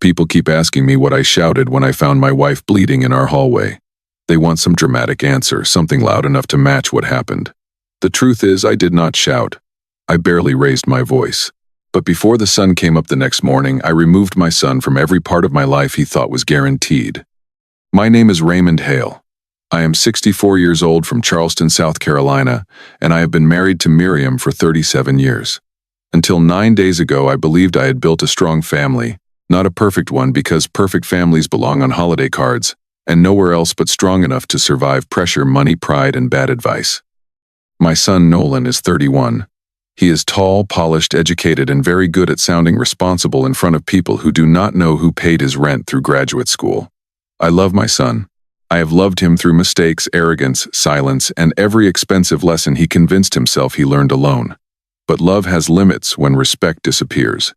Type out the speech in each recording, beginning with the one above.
People keep asking me what I shouted when I found my wife bleeding in our hallway. They want some dramatic answer, something loud enough to match what happened. The truth is, I did not shout. I barely raised my voice. But before the sun came up the next morning, I removed my son from every part of my life he thought was guaranteed. My name is Raymond Hale. I am 64 years old from Charleston, South Carolina, and I have been married to Miriam for 37 years. Until 9 days ago, I believed I had built a strong family, not a perfect one because perfect families belong on holiday cards, and nowhere else but strong enough to survive pressure, money, pride, and bad advice. My son Nolan is 31. He is tall, polished, educated, and very good at sounding responsible in front of people who do not know who paid his rent through graduate school. I love my son. I have loved him through mistakes, arrogance, silence, and every expensive lesson he convinced himself he learned alone. But love has limits when respect disappears.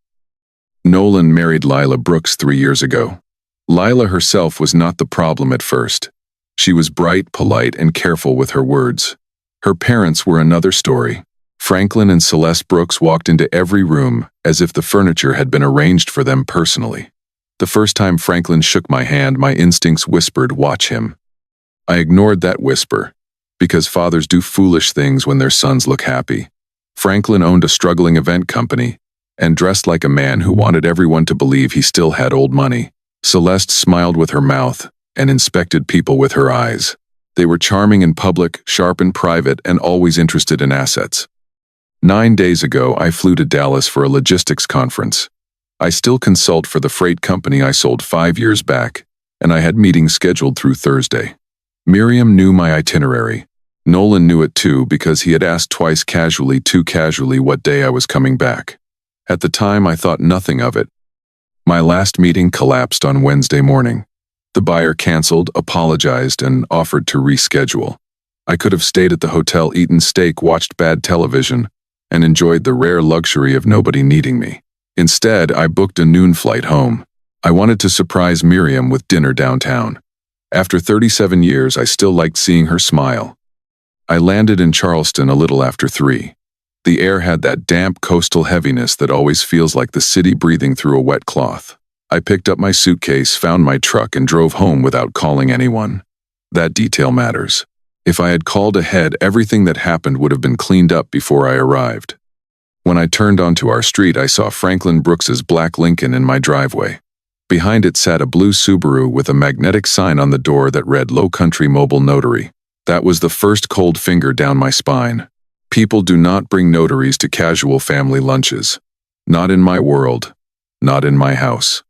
Nolan married Lila Brooks 3 years ago. Lila herself was not the problem at first. She was bright, polite, and careful with her words. Her parents were another story. Franklin and Celeste Brooks walked into every room as if the furniture had been arranged for them personally. The first time Franklin shook my hand, my instincts whispered, "Watch him." I ignored that whisper, because fathers do foolish things when their sons look happy. Franklin owned a struggling event company and dressed like a man who wanted everyone to believe he still had old money. Celeste smiled with her mouth and inspected people with her eyes. They were charming in public, sharp in private, and always interested in assets. 9 days ago, I flew to Dallas for a logistics conference. I still consult for the freight company I sold 5 years back, and I had meetings scheduled through Thursday. Miriam knew my itinerary. Nolan knew it too because he had asked twice casually, too casually, what day I was coming back. At the time, I thought nothing of it. My last meeting collapsed on Wednesday morning. The buyer canceled, apologized, and offered to reschedule. I could have stayed at the hotel, eaten steak, watched bad television, and enjoyed the rare luxury of nobody needing me. Instead, I booked a noon flight home. I wanted to surprise Miriam with dinner downtown. After 37 years, I still liked seeing her smile. I landed in Charleston a little after 3. The air had that damp coastal heaviness that always feels like the city breathing through a wet cloth. I picked up my suitcase, found my truck, and drove home without calling anyone. That detail matters. If I had called ahead, everything that happened would have been cleaned up before I arrived. When I turned onto our street, I saw Franklin Brooks's black Lincoln in my driveway. Behind it sat a blue Subaru with a magnetic sign on the door that read Low Country Mobile Notary. That was the first cold finger down my spine. People do not bring notaries to casual family lunches. Not in my world. Not in my house.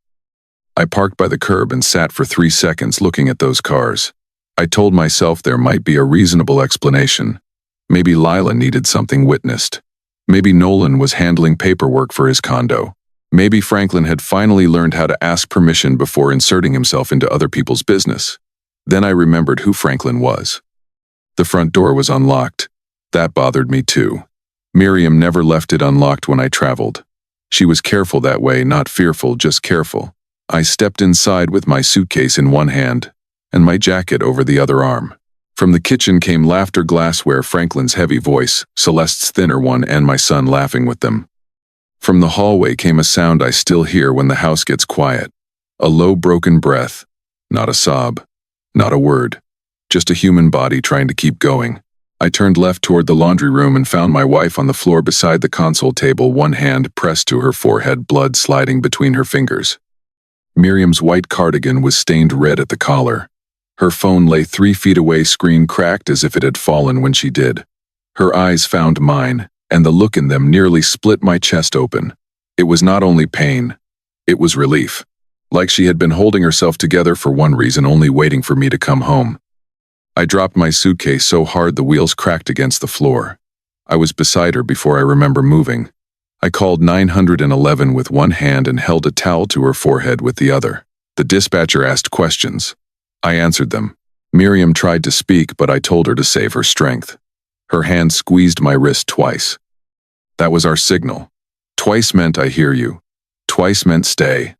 I parked by the curb and sat for 3 seconds looking at those cars. I told myself there might be a reasonable explanation. Maybe Lila needed something witnessed. Maybe Nolan was handling paperwork for his condo. Maybe Franklin had finally learned how to ask permission before inserting himself into other people's business. Then I remembered who Franklin was. The front door was unlocked. That bothered me too. Miriam never left it unlocked when I traveled. She was careful that way, not fearful, just careful. I stepped inside with my suitcase in one hand and my jacket over the other arm. From the kitchen came laughter, glassware, Franklin's heavy voice, Celeste's thinner one, and my son laughing with them. From the hallway came a sound I still hear when the house gets quiet. A low, broken breath. Not a sob. Not a word. Just a human body trying to keep going. I turned left toward the laundry room and found my wife on the floor beside the console table, one hand pressed to her forehead, blood sliding between her fingers. Miriam's white cardigan was stained red at the collar. Her phone lay 3 feet away, screen cracked as if it had fallen when she did. Her eyes found mine, and the look in them nearly split my chest open. It was not only pain, it was relief. Like she had been holding herself together for one reason, only waiting for me to come home. I dropped my suitcase so hard the wheels cracked against the floor. I was beside her before I remember moving. I called 911 with one hand and held a towel to her forehead with the other. The dispatcher asked questions. I answered them. Miriam tried to speak, but I told her to save her strength. Her hand squeezed my wrist twice. That was our signal. Twice meant I hear you. Twice meant stay.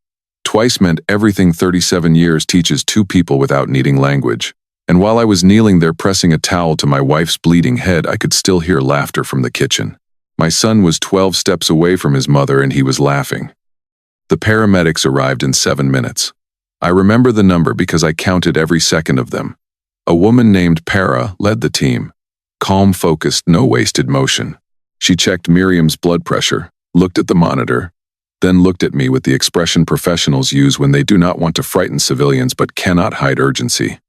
Twice meant everything 37 years teaches 2 people without needing language. And while I was kneeling there pressing a towel to my wife's bleeding head, I could still hear laughter from the kitchen. My son was 12 steps away from his mother and he was laughing. The paramedics arrived in 7 minutes. I remember the number because I counted every second of them. A woman named Para led the team. Calm, focused, no wasted motion. She checked Miriam's blood pressure, looked at the monitor, then looked at me with the expression professionals use when they do not want to frighten civilians but cannot hide urgency.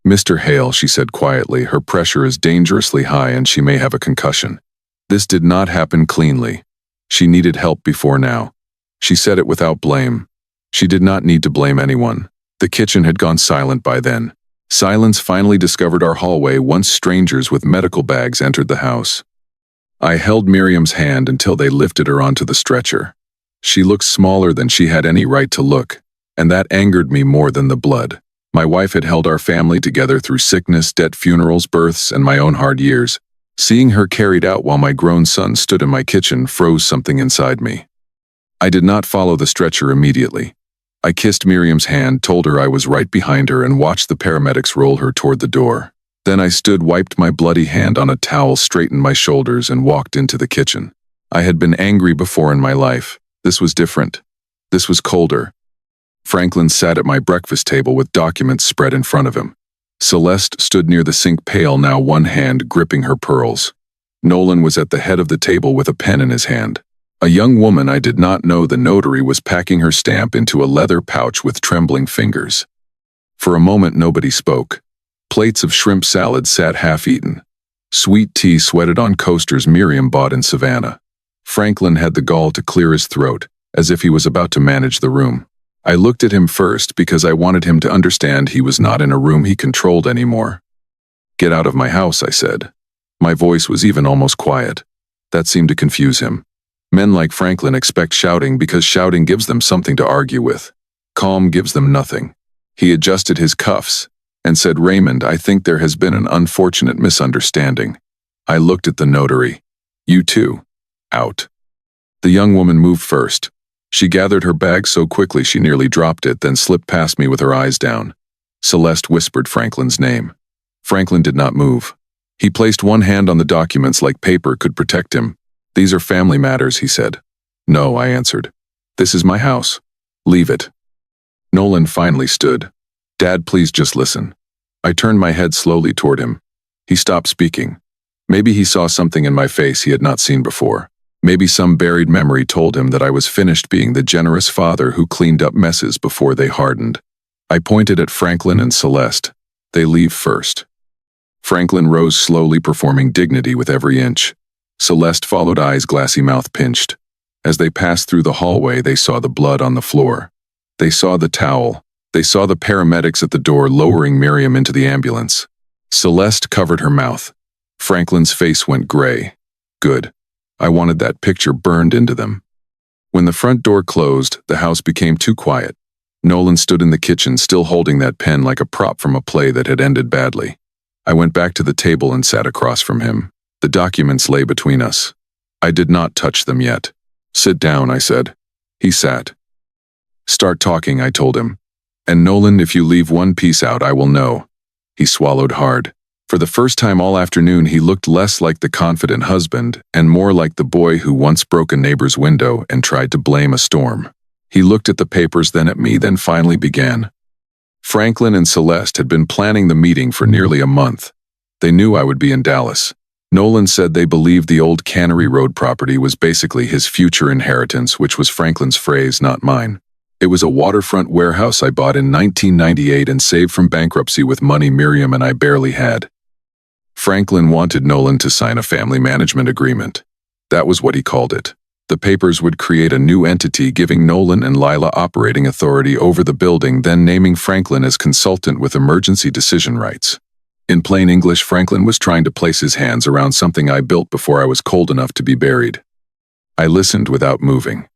"Mr. Hale," she said quietly, "her pressure is dangerously high and she may have a concussion. This did not happen cleanly. She needed help before now." She said it without blame. She did not need to blame anyone. The kitchen had gone silent by then. Silence finally discovered our hallway once strangers with medical bags entered the house. I held Miriam's hand until they lifted her onto the stretcher. She looked smaller than she had any right to look, and that angered me more than the blood. My wife had held our family together through sickness, debt, funerals, births, and my own hard years. Seeing her carried out while my grown son stood in my kitchen froze something inside me. I did not follow the stretcher immediately. I kissed Miriam's hand, told her I was right behind her, and watched the paramedics roll her toward the door. Then I stood, wiped my bloody hand on a towel, straightened my shoulders, and walked into the kitchen. I had been angry before in my life. This was different. This was colder. Franklin sat at my breakfast table with documents spread in front of him. Celeste stood near the sink pail, now one hand gripping her pearls. Nolan was at the head of the table with a pen in his hand. A young woman I did not know, the notary, was packing her stamp into a leather pouch with trembling fingers. For a moment nobody spoke. Plates of shrimp salad sat half-eaten. Sweet tea sweated on coasters Miriam bought in Savannah. Franklin had the gall to clear his throat, as if he was about to manage the room. I looked at him first because I wanted him to understand he was not in a room he controlled anymore. "Get out of my house," I said. My voice was even almost quiet. That seemed to confuse him. Men like Franklin expect shouting because shouting gives them something to argue with. Calm gives them nothing. He adjusted his cuffs and said, "Raymond, I think there has been an unfortunate misunderstanding." I looked at the notary. "You too. Out." The young woman moved first. She gathered her bag so quickly she nearly dropped it, then slipped past me with her eyes down. Celeste whispered Franklin's name. Franklin did not move. He placed one hand on the documents like paper could protect him. "These are family matters," he said. "No," I answered. "This is my house. Leave it." Nolan finally stood. "Dad, please just listen." I turned my head slowly toward him. He stopped speaking. Maybe he saw something in my face he had not seen before. Maybe some buried memory told him that I was finished being the generous father who cleaned up messes before they hardened. I pointed at Franklin and Celeste. "They leave first." Franklin rose slowly, performing dignity with every inch. Celeste followed, eyes glassy, mouth pinched. As they passed through the hallway, they saw the blood on the floor. They saw the towel. They saw the paramedics at the door lowering Miriam into the ambulance. Celeste covered her mouth. Franklin's face went gray. Good. I wanted that picture burned into them. When the front door closed, the house became too quiet. Nolan stood in the kitchen, still holding that pen like a prop from a play that had ended badly. I went back to the table and sat across from him. The documents lay between us. I did not touch them yet. "Sit down," I said. He sat. "Start talking," I told him. "And Nolan, if you leave one piece out, I will know." He swallowed hard. For the first time all afternoon, he looked less like the confident husband and more like the boy who once broke a neighbor's window and tried to blame a storm. He looked at the papers, then at me, then finally began. Franklin and Celeste had been planning the meeting for nearly a month. They knew I would be in Dallas. Nolan said they believed the old Cannery Road property was basically his future inheritance, which was Franklin's phrase, not mine. It was a waterfront warehouse I bought in 1998 and saved from bankruptcy with money Miriam and I barely had. Franklin wanted Nolan to sign a family management agreement. That was what he called it. The papers would create a new entity, giving Nolan and Lila operating authority over the building, then naming Franklin as consultant with emergency decision rights. In plain English, Franklin was trying to place his hands around something I built before I was cold enough to be buried. I listened without moving.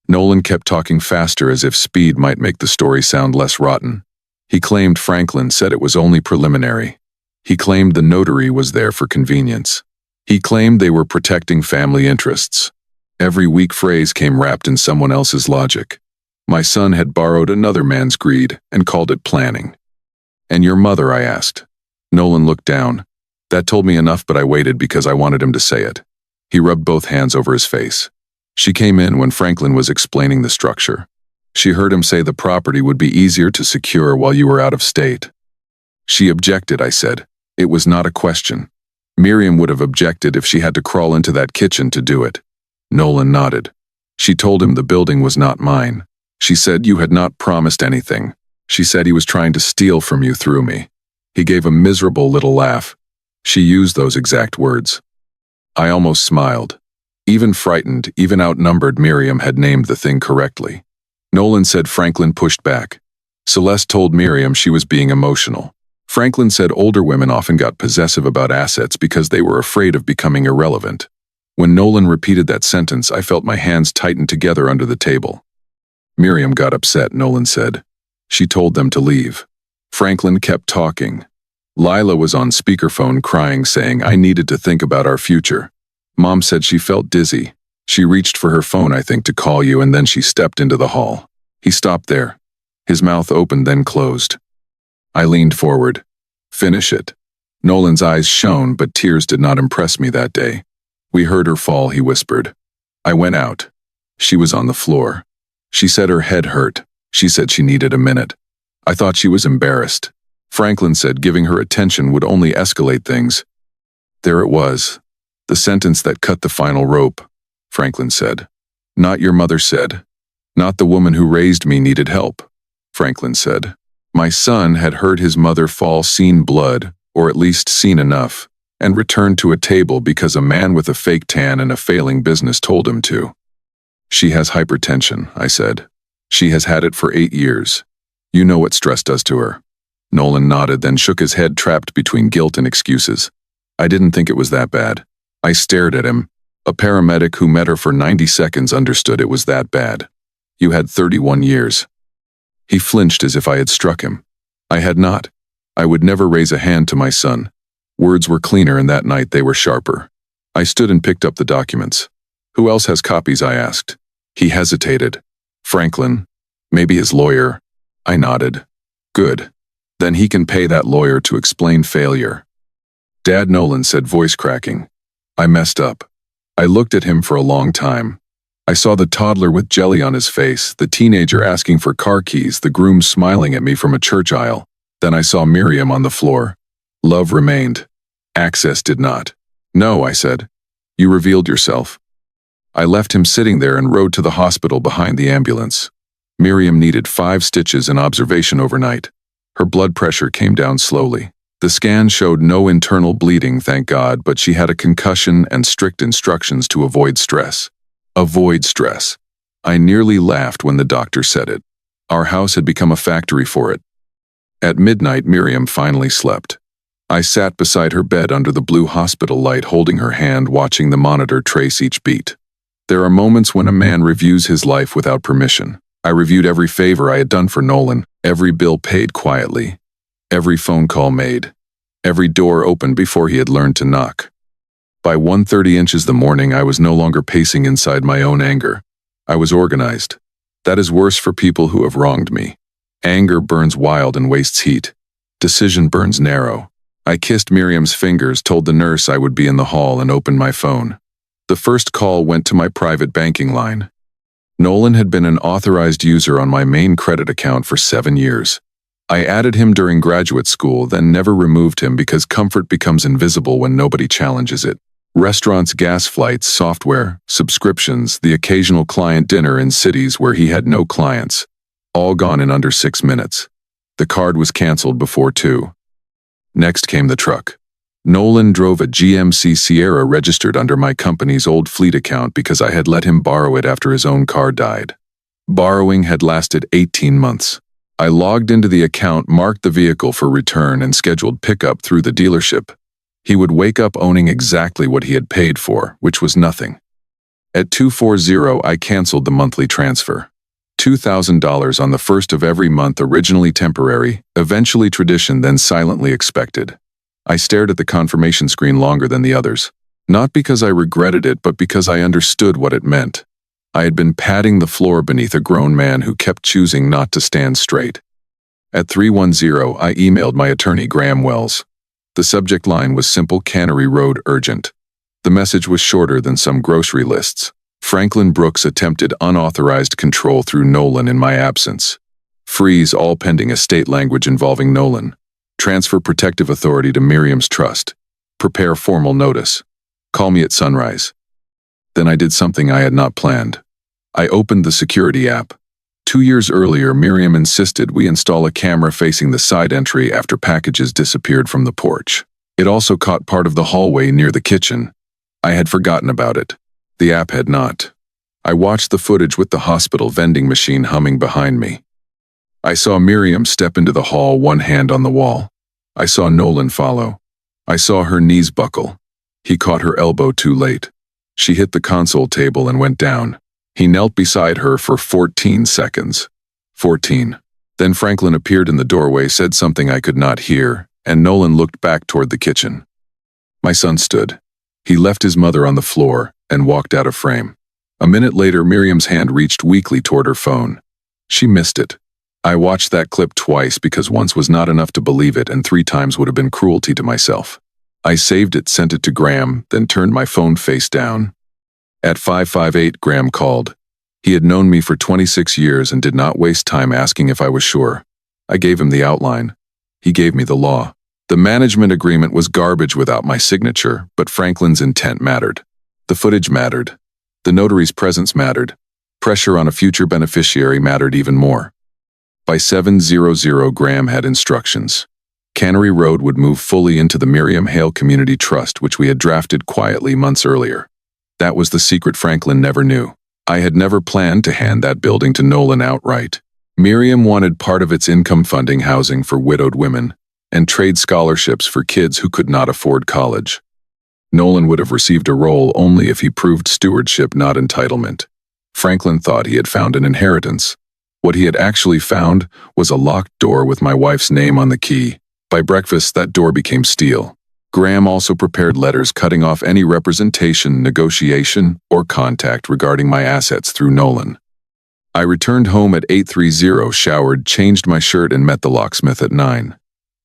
Nolan kept talking faster, as if speed might make the story sound less rotten. He claimed Franklin said it was only preliminary. He claimed the notary was there for convenience. He claimed they were protecting family interests. Every weak phrase came wrapped in someone else's logic. My son had borrowed another man's greed and called it planning. "And your mother?" I asked. Nolan looked down. That told me enough, but I waited because I wanted him to say it. He rubbed both hands over his face. "She came in when Franklin was explaining the structure. She heard him say the property would be easier to secure while you were out of state. She objected, I said. It was not a question. Miriam would have objected if she had to crawl into that kitchen to do it. Nolan nodded. She told him the building was not mine. She said you had not promised anything. She said he was trying to steal from you through me. He gave a miserable little laugh. She used those exact words. I almost smiled. Even frightened, even outnumbered, Miriam had named the thing correctly. Nolan said Franklin pushed back. Celeste told Miriam she was being emotional. Franklin said older women often got possessive about assets because they were afraid of becoming irrelevant. When Nolan repeated that sentence, I felt my hands tighten together under the table. Miriam got upset, Nolan said. She told them to leave. Franklin kept talking. Lila was on speakerphone crying, saying I needed to think about our future. Mom said she felt dizzy. She reached for her phone, I think, to call you, and then she stepped into the hall. He stopped there. His mouth opened, then closed. I leaned forward. Finish it. Nolan's eyes shone, but tears did not impress me that day. We heard her fall, he whispered. I went out. She was on the floor. She said her head hurt. She said she needed a minute. I thought she was embarrassed. Franklin said giving her attention would only escalate things. There it was. The sentence that cut the final rope. Franklin said. Not your mother said. Not the woman who raised me needed help. Franklin said. My son had heard his mother fall, seen blood, or at least seen enough, and returned to a table because a man with a fake tan and a failing business told him to. She has hypertension, I said. She has had it for 8 years. You know what stress does to her. Nolan nodded, then shook his head, trapped between guilt and excuses. I didn't think it was that bad. I stared at him. A paramedic who met her for 90 seconds understood it was that bad. You had 31 years. He flinched as if I had struck him. I had not. I would never raise a hand to my son. Words were cleaner, and that night they were sharper. I stood and picked up the documents. Who else has copies? I asked. He hesitated. Franklin. Maybe his lawyer. I nodded. Good. Then he can pay that lawyer to explain failure. Dad, Nolan said, voice cracking. I messed up. I looked at him for a long time. I saw the toddler with jelly on his face, the teenager asking for car keys, the groom smiling at me from a church aisle. Then I saw Miriam on the floor. Love remained. Access did not. No, I said. You revealed yourself. I left him sitting there and rode to the hospital behind the ambulance. Miriam needed 5 stitches and observation overnight. Her blood pressure came down slowly. The scan showed no internal bleeding, thank God, but she had a concussion and strict instructions to avoid stress. Avoid stress. I nearly laughed when the doctor said it. Our house had become a factory for it. At midnight, Miriam finally slept. I sat beside her bed under the blue hospital light, holding her hand, watching the monitor trace each beat. There are moments when a man reviews his life without permission. I reviewed every favor I had done for Nolan, every bill paid quietly, every phone call made, every door opened before he had learned to knock. By 1:30 inches the morning, I was no longer pacing inside my own anger. I was organized. That is worse for people who have wronged me. Anger burns wild and wastes heat. Decision burns narrow. I kissed Miriam's fingers, told the nurse I would be in the hall, and opened my phone. The first call went to my private banking line. Nolan had been an authorized user on my main credit account for 7 years. I added him during graduate school, then never removed him because comfort becomes invisible when nobody challenges it. Restaurants, gas flights, software, subscriptions, the occasional client dinner in cities where he had no clients. All gone in under 6 minutes. The card was canceled before 2. Next came the truck. Nolan drove a GMC Sierra registered under my company's old fleet account because I had let him borrow it after his own car died. Borrowing had lasted 18 months. I logged into the account, marked the vehicle for return, and scheduled pickup through the dealership. He would wake up owning exactly what he had paid for, which was nothing. At 2:40, I canceled the monthly transfer. $2,000 on the first of every month, originally temporary, eventually tradition, then silently expected. I stared at the confirmation screen longer than the others. Not because I regretted it, but because I understood what it meant. I had been padding the floor beneath a grown man who kept choosing not to stand straight. At 3:10, I emailed my attorney, Graham Wells. The subject line was simple: Cannery Road, urgent. The message was shorter than some grocery lists. Franklin Brooks attempted unauthorized control through Nolan in my absence. Freeze all pending estate language involving Nolan. Transfer protective authority to Miriam's trust. Prepare formal notice. Call me at sunrise. Then I did something I had not planned. I opened the security app. 2 years earlier, Miriam insisted we install a camera facing the side entry after packages disappeared from the porch. It also caught part of the hallway near the kitchen. I had forgotten about it. The app had not. I watched the footage with the hospital vending machine humming behind me. I saw Miriam step into the hall, one hand on the wall. I saw Nolan follow. I saw her knees buckle. He caught her elbow too late. She hit the console table and went down. He knelt beside her for 14 seconds. 14. Then Franklin appeared in the doorway, said something I could not hear, and Nolan looked back toward the kitchen. My son stood. He left his mother on the floor and walked out of frame. A minute later, Miriam's hand reached weakly toward her phone. She missed it. I watched that clip twice because once was not enough to believe it and 3 times would have been cruelty to myself. I saved it, sent it to Graham, then turned my phone face down. At 5:58, Graham called. He had known me for 26 years and did not waste time asking if I was sure. I gave him the outline. He gave me the law. The management agreement was garbage without my signature, but Franklin's intent mattered. The footage mattered. The notary's presence mattered. Pressure on a future beneficiary mattered even more. By 7:00, Graham had instructions. Cannery Road would move fully into the Miriam Hale Community Trust, which we had drafted quietly months earlier. That was the secret Franklin never knew. I had never planned to hand that building to Nolan outright. Miriam wanted part of its income funding housing for widowed women and trade scholarships for kids who could not afford college. Nolan would have received a role only if he proved stewardship, not entitlement. Franklin thought he had found an inheritance. What he had actually found was a locked door with my wife's name on the key. By breakfast, that door became steel. Graham also prepared letters cutting off any representation, negotiation, or contact regarding my assets through Nolan. I returned home at 8:30, showered, changed my shirt, and met the locksmith at 9.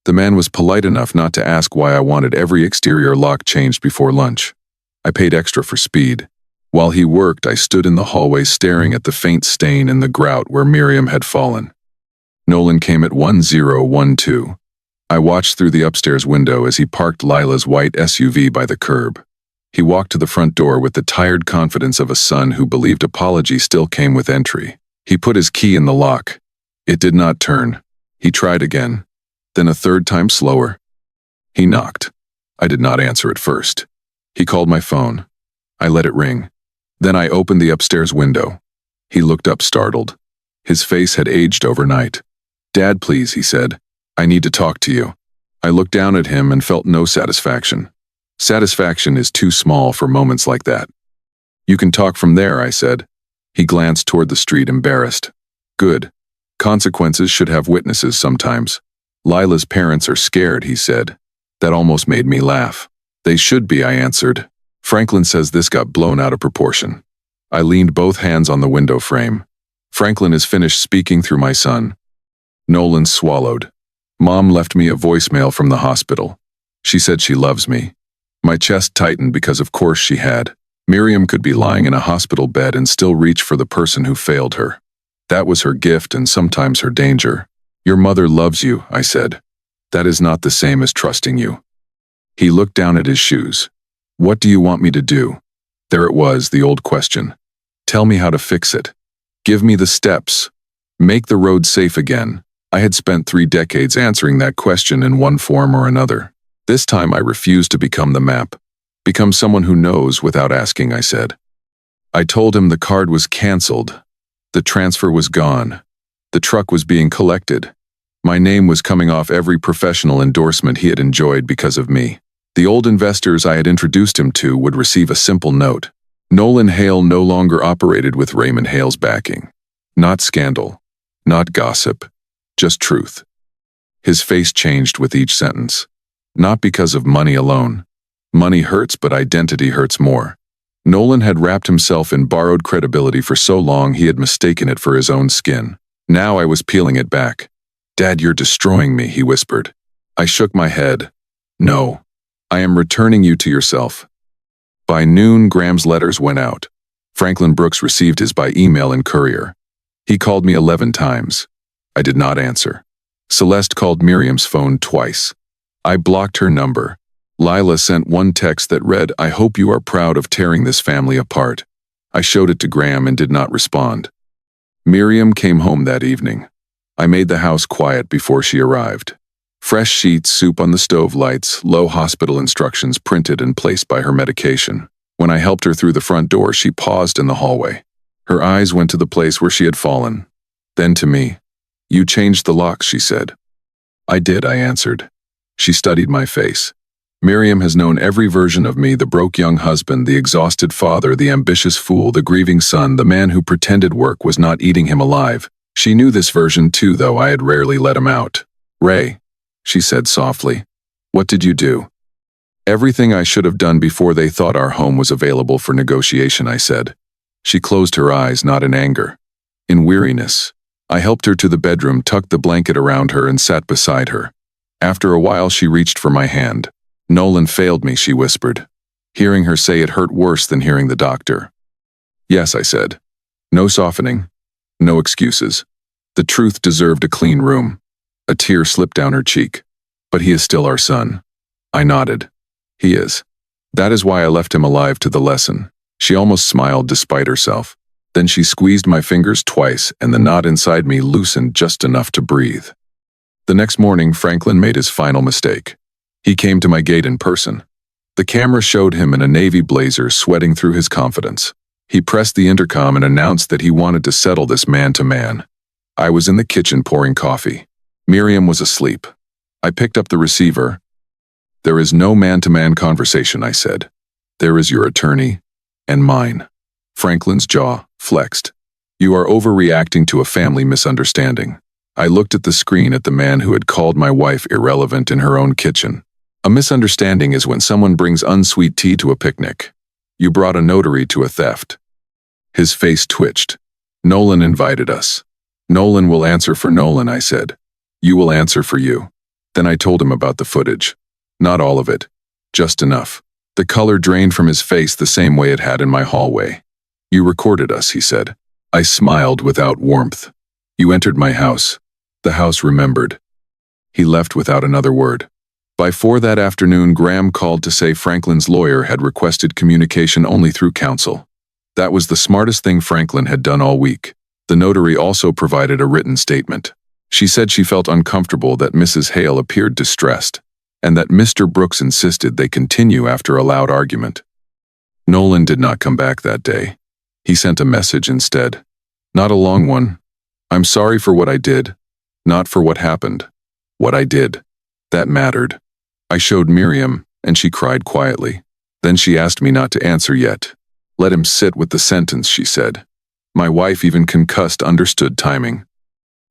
The man was polite enough not to ask why I wanted every exterior lock changed before lunch. I paid extra for speed. While he worked, I stood in the hallway staring at the faint stain in the grout where Miriam had fallen. Nolan came at 10:12. I watched through the upstairs window as he parked Lila's white SUV by the curb. He walked to the front door with the tired confidence of a son who believed apology still came with entry. He put his key in the lock. It did not turn. He tried again, then a third time slower. He knocked. I did not answer at first. He called my phone. I let it ring. Then I opened the upstairs window. He looked up, startled. His face had aged overnight. "Dad, please," he said. "I need to talk to you." I looked down at him and felt no satisfaction. Satisfaction is too small for moments like that. "You can talk from there," I said. He glanced toward the street, embarrassed. "Good. Consequences should have witnesses sometimes. Lila's parents are scared," he said. That almost made me laugh. "They should be," I answered. "Franklin says this got blown out of proportion." I leaned both hands on the window frame. Franklin is finished speaking through my son. Nolan swallowed. "Mom left me a voicemail from the hospital. She said she loves me." My chest tightened because of course she had. Miriam could be lying in a hospital bed and still reach for the person who failed her. That was her gift and sometimes her danger. "Your mother loves you," I said. "That is not the same as trusting you." He looked down at his shoes. "What do you want me to do?" There it was, the old question. Tell me how to fix it. Give me the steps. Make the road safe again. I had spent 3 decades answering that question in one form or another. This time I refused to become the map. Become someone who knows without asking, I said. I told him the card was canceled. The transfer was gone. The truck was being collected. My name was coming off every professional endorsement he had enjoyed because of me. The old investors I had introduced him to would receive a simple note. Nolan Hale no longer operated with Raymond Hale's backing. Not scandal. Not gossip. Just truth. His face changed with each sentence. Not because of money alone. Money hurts, but identity hurts more. Nolan had wrapped himself in borrowed credibility for so long he had mistaken it for his own skin. Now I was peeling it back. "Dad, you're destroying me," he whispered. I shook my head. "No. I am returning you to yourself." By noon, Graham's letters went out. Franklin Brooks received his by email and courier. He called me 11 times. I did not answer. Celeste called Miriam's phone twice. I blocked her number. Lila sent one text that read, "I hope you are proud of tearing this family apart." I showed it to Graham and did not respond. Miriam came home that evening. I made the house quiet before she arrived. Fresh sheets, soup on the stove, lights, low hospital instructions printed and placed by her medication. When I helped her through the front door, she paused in the hallway. Her eyes went to the place where she had fallen. Then to me. "You changed the locks," she said. "I did," I answered. She studied my face. Miriam has known every version of me: the broke young husband, the exhausted father, the ambitious fool, the grieving son, the man who pretended work was not eating him alive. She knew this version too, though I had rarely let him out. "Ray," she said softly, "what did you do?" "Everything I should have done before they thought our home was available for negotiation," I said. She closed her eyes, not in anger, in weariness. I helped her to the bedroom, tucked the blanket around her, and sat beside her. After a while, she reached for my hand. "Nolan failed me," she whispered. Hearing her say it hurt worse than hearing the doctor. "Yes," I said. No softening. No excuses. The truth deserved a clean room. A tear slipped down her cheek. "But he is still our son." I nodded. "He is. That is why I left him alive to the lesson." She almost smiled despite herself. Then she squeezed my fingers twice, and the knot inside me loosened just enough to breathe. The next morning, Franklin made his final mistake. He came to my gate in person. The camera showed him in a navy blazer, sweating through his confidence. He pressed the intercom and announced that he wanted to settle this man to man. I was in the kitchen pouring coffee. Miriam was asleep. I picked up the receiver. "There is no man-to-man conversation," I said. "There is your attorney and mine." Franklin's jaw flexed. "You are overreacting to a family misunderstanding." I looked at the screen at the man who had called my wife irrelevant in her own kitchen. A misunderstanding is when someone brings unsweet tea to a picnic. You brought a notary to a theft. His face twitched. "Nolan invited us." "Nolan will answer for Nolan," I said. "You will answer for you." Then I told him about the footage. Not all of it. Just enough. The color drained from his face the same way it had in my hallway. "You recorded us," he said. I smiled without warmth. "You entered my house. The house remembered." He left without another word. By 4 that afternoon, Graham called to say Franklin's lawyer had requested communication only through counsel. That was the smartest thing Franklin had done all week. The notary also provided a written statement. She said she felt uncomfortable that Mrs. Hale appeared distressed, and that Mr. Brooks insisted they continue after a loud argument. Nolan did not come back that day. He sent a message instead. Not a long one. "I'm sorry for what I did. Not for what happened. What I did. That mattered." I showed Miriam, and she cried quietly. Then she asked me not to answer yet. "Let him sit with the sentence," she said. My wife, even concussed, understood timing.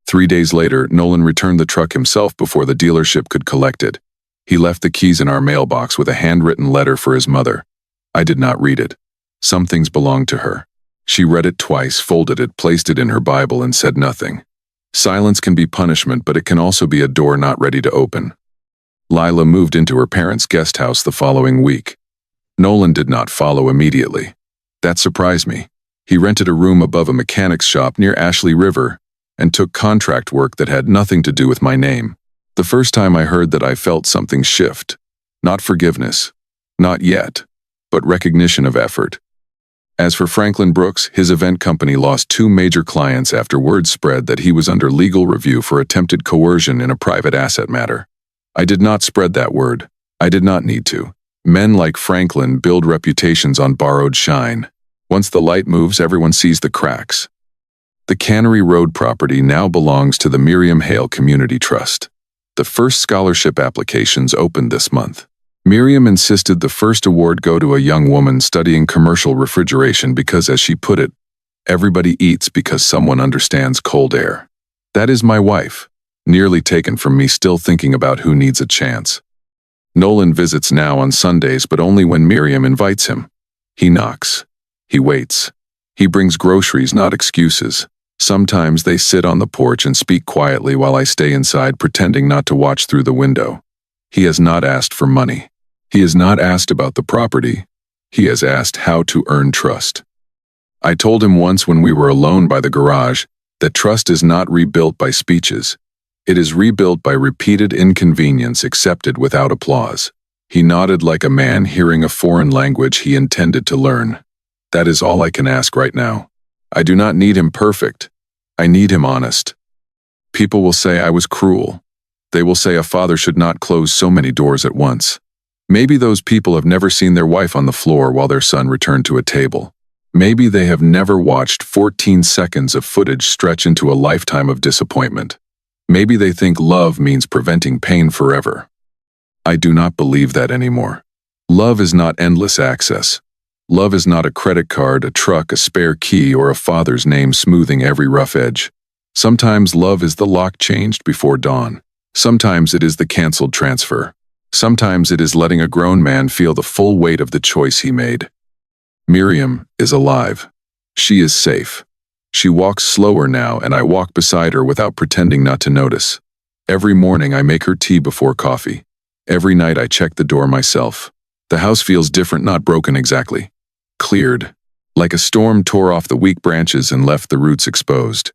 3 days later, Nolan returned the truck himself before the dealership could collect it. He left the keys in our mailbox with a handwritten letter for his mother. I did not read it. Some things belonged to her. She read it twice, folded it, placed it in her Bible, and said nothing. Silence can be punishment, but it can also be a door not ready to open. Lila moved into her parents' guest house the following week. Nolan did not follow immediately. That surprised me. He rented a room above a mechanic's shop near Ashley River and took contract work that had nothing to do with my name. The first time I heard that, I felt something shift. Not forgiveness. Not yet. But recognition of effort. As for Franklin Brooks, his event company lost 2 major clients after word spread that he was under legal review for attempted coercion in a private asset matter. I did not spread that word. I did not need to. Men like Franklin build reputations on borrowed shine. Once the light moves, everyone sees the cracks. The Cannery Road property now belongs to the Miriam Hale Community Trust. The first scholarship applications opened this month. Miriam insisted the first award go to a young woman studying commercial refrigeration because, as she put it, everybody eats because someone understands cold air. That is my wife. Nearly taken from me, still thinking about who needs a chance. Nolan visits now on Sundays, but only when Miriam invites him. He knocks. He waits. He brings groceries, not excuses. Sometimes they sit on the porch and speak quietly while I stay inside, pretending not to watch through the window. He has not asked for money. He has not asked about the property. He has asked how to earn trust. I told him once when we were alone by the garage that trust is not rebuilt by speeches. It is rebuilt by repeated inconvenience accepted without applause. He nodded like a man hearing a foreign language he intended to learn. That is all I can ask right now. I do not need him perfect. I need him honest. People will say I was cruel. They will say a father should not close so many doors at once. Maybe those people have never seen their wife on the floor while their son returned to a table. Maybe they have never watched 14 seconds of footage stretch into a lifetime of disappointment. Maybe they think love means preventing pain forever. I do not believe that anymore. Love is not endless access. Love is not a credit card, a truck, a spare key, or a father's name smoothing every rough edge. Sometimes love is the lock changed before dawn. Sometimes it is the canceled transfer. Sometimes it is letting a grown man feel the full weight of the choice he made. Miriam is alive. She is safe. She walks slower now, and I walk beside her without pretending not to notice. Every morning I make her tea before coffee. Every night I check the door myself. The house feels different, not broken exactly. Cleared. Like a storm tore off the weak branches and left the roots exposed.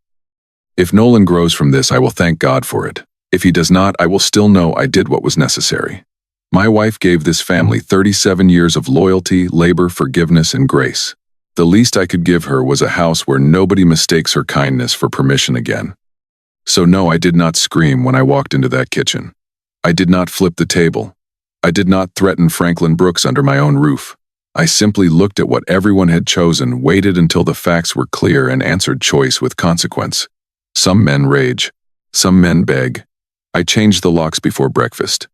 If Nolan grows from this, I will thank God for it. If he does not, I will still know I did what was necessary. My wife gave this family 37 years of loyalty, labor, forgiveness, and grace. The least I could give her was a house where nobody mistakes her kindness for permission again. So no, I did not scream when I walked into that kitchen. I did not flip the table. I did not threaten Franklin Brooks under my own roof. I simply looked at what everyone had chosen, waited until the facts were clear, and answered choice with consequence. Some men rage. Some men beg. I changed the locks before breakfast.